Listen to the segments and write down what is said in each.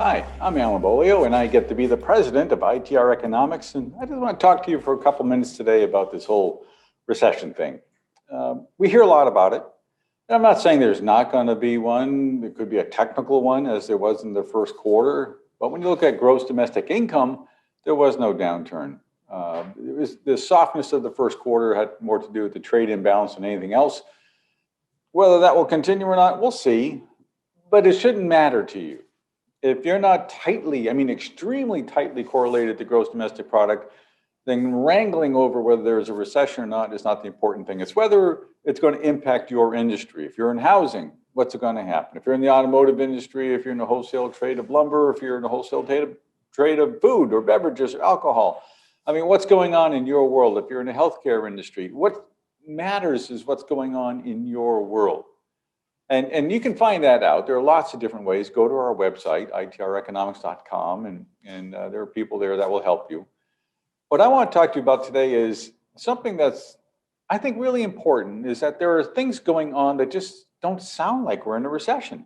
Hi, I'm Alan Beaulieu, and I get to be the president of ITR Economics. And I just want to talk to you for a couple minutes today about this whole recession thing. We hear a lot about it. And I'm not saying there's not going to be one. It could be a technical one, as there was in the first quarter. But when you look at gross domestic income, there was no downturn. The softness of the first quarter had more to do with the trade imbalance than anything else. Whether that will continue or not, we'll see. But it shouldn't matter to you. If you're not tightly, extremely tightly correlated to gross domestic product, then wrangling over whether there's a recession or not is not the important thing. It's whether it's going to impact your industry. If you're in housing, what's going to happen? If you're in the automotive industry, if you're in the wholesale trade of lumber, if you're in the wholesale trade of food or beverages or alcohol, what's going on in your world? If you're in the healthcare industry, what matters is what's going on in your world. And you can find that out. There are lots of different ways. Go to our website, itreconomics.com, and there are people there that will help you. What I want to talk to you about today is something that's, I think, really important, is that there are things going on that just don't sound like we're in a recession.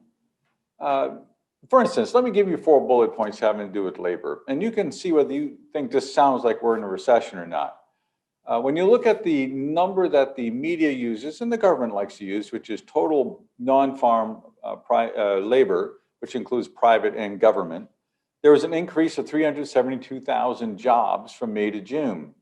For instance, let me give you 4 bullet points having to do with labor, and you can see whether you think this sounds like we're in a recession or not. When you look at the number that the media uses and the government likes to use, which is total non-farm labor, which includes private and government, there was an increase of 372,000 jobs from May to June.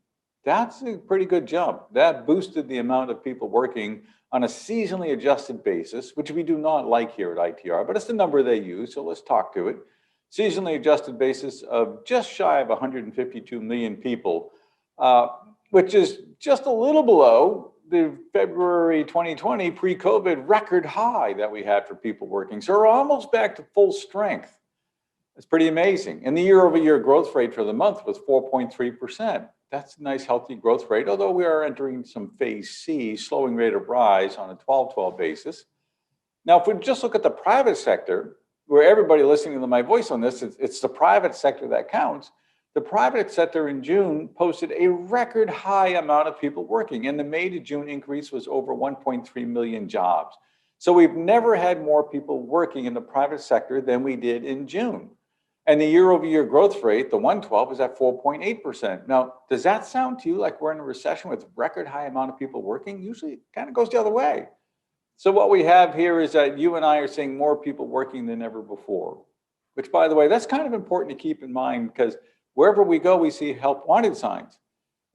That's a pretty good jump. That boosted the amount of people working on a seasonally adjusted basis, which we do not like here at ITR, but it's the number they use, so let's talk to it. Seasonally adjusted basis of just shy of 152 million people, which is just a little below the February 2020 pre-COVID record high that we had for people working. So we're almost back to full strength. It's pretty amazing. And the year-over-year growth rate for the month was 4.3%. That's a nice, healthy growth rate, although we are entering some phase C, slowing rate of rise on a 12-12 basis. Now, if we just look at the private sector, where everybody listening to my voice on this, it's the private sector that counts. The private sector in June posted a record high amount of people working, and the May to June increase was over 1.3 million jobs. So we've never had more people working in the private sector than we did in June. And the year-over-year growth rate, the 112, is at 4.8%. Now, does that sound to you like we're in a recession with record high amount of people working? Usually it kind of goes the other way. So what we have here is that you and I are seeing more people working than ever before, which, by the way, that's kind of important to keep in mind, because wherever we go, we see help wanted signs.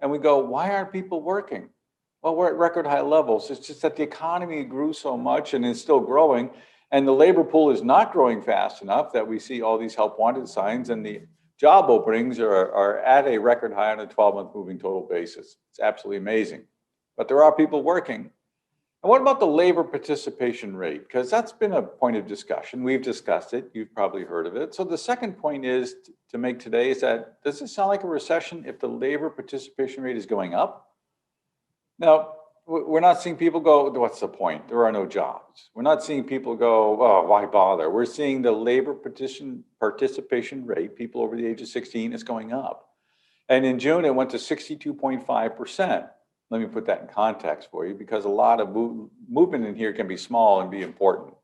And we go, why aren't people working? Well, we're at record high levels. It's just that the economy grew so much and is still growing, and the labor pool is not growing fast enough that we see all these help wanted signs, and the job openings are at a record high on a 12-month moving total basis. It's absolutely amazing. But there are people working. And what about the labor participation rate? Because that's been a point of discussion. We've discussed it. You've probably heard of it. So the second point is to make today is that, does it sound like a recession if the labor participation rate is going up? Now, we're not seeing people go, what's the point? There are no jobs. We're not seeing people go, oh, why bother? We're seeing the labor participation rate, people over the age of 16, is going up. And in June, it went to 62.5%. Let me put that in context for you, because a lot of movement in here can be small and be important.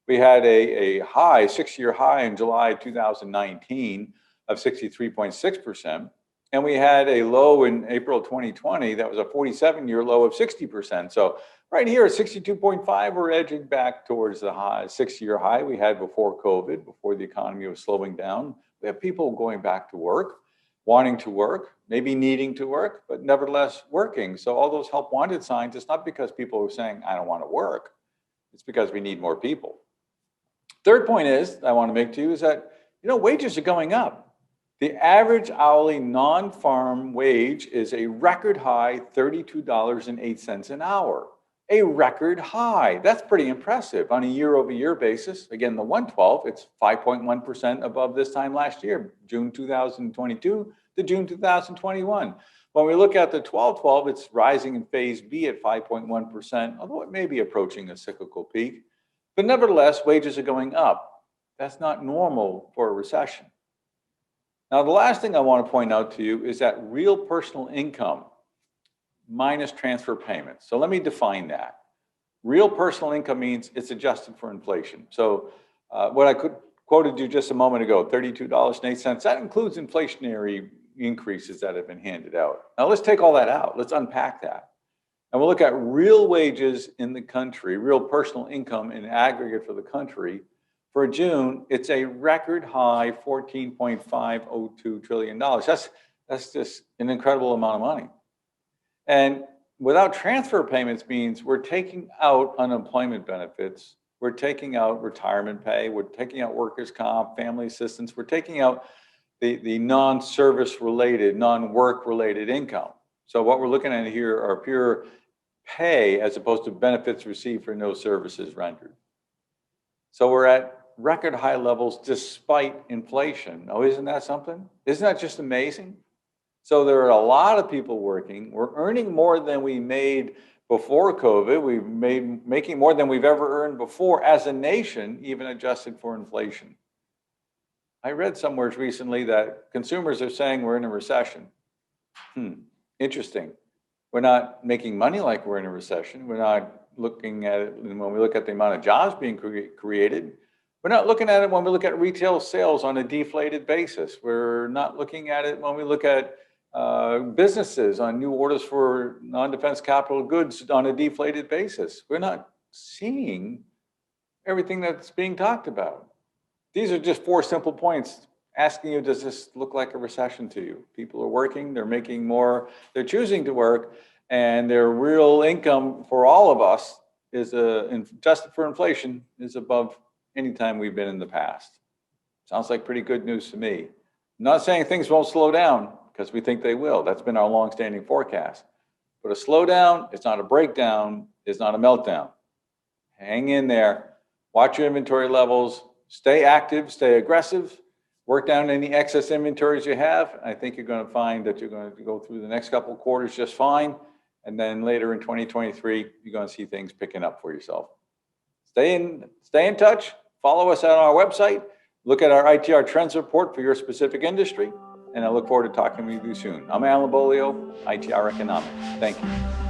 We had a high, 6-year high in July 2019 of 63.6%. And we had a low in April 2020 that was a 47-year low of 60%. So right here at 62.5, we're edging back towards the high 6-year high we had before COVID, before the economy was slowing down. We have people going back to work, wanting to work, maybe needing to work, but nevertheless working. So all those help wanted signs, it's not because people are saying, I don't want to work. It's because we need more people. Third point is, I want to make to you, is that, wages are going up. The average hourly non-farm wage is a record high $32.08 an hour. A record high. That's pretty impressive on a year-over-year basis. Again, the 112, it's 5.1% above this time last year, June 2022 to June 2021. When we look at the 12-12, it's rising in phase B at 5.1%, although it may be approaching a cyclical peak. But nevertheless, wages are going up. That's not normal for a recession. Now, the last thing I want to point out to you is that real personal income minus transfer payments. So let me define that. Real personal income means it's adjusted for inflation. So what I could quoted you just a moment ago, $32.08. That includes inflationary increases that have been handed out. Now let's take all that out. Let's unpack that. And we'll look at real wages in the country, real personal income in aggregate for the country. For June, it's a record high $14.502 trillion. That's just an incredible amount of money. And without transfer payments means we're taking out unemployment benefits, we're taking out retirement pay, we're taking out workers' comp, family assistance, we're taking out the non-service related, non-work related income. So what we're looking at here are pure pay as opposed to benefits received for no services rendered. So we're at record high levels despite inflation. Now, isn't that something? Isn't that just amazing? So there are a lot of people working. We're earning more than we made before COVID. We've making more than we've ever earned before as a nation, even adjusted for inflation. I read somewhere recently that consumers are saying we're in a recession. Interesting. We're not making money like we're in a recession. We're not looking at it when we look at the amount of jobs being created. We're not looking at it when we look at retail sales on a deflated basis. We're not looking at it when we look at businesses on new orders for non-defense capital goods on a deflated basis. We're not seeing everything that's being talked about. These are just 4 simple points asking you, does this look like a recession to you? People are working, they're making more, they're choosing to work, and their real income for all of us is, adjusted for inflation, is above any time we've been in the past. Sounds like pretty good news to me. I'm not saying things won't slow down, because we think they will. That's been our longstanding forecast. But a slowdown, it's not a breakdown, it's not a meltdown. Hang in there, watch your inventory levels, stay active, stay aggressive, work down any excess inventories you have. I think you're going to find that you're going to go through the next couple of quarters just fine. And then later in 2023, you're going to see things picking up for yourself. Stay in touch, follow us on our website, look at our ITR trends report for your specific industry, and I look forward to talking with you soon. I'm Alan Beaulieu, ITR Economics. Thank you.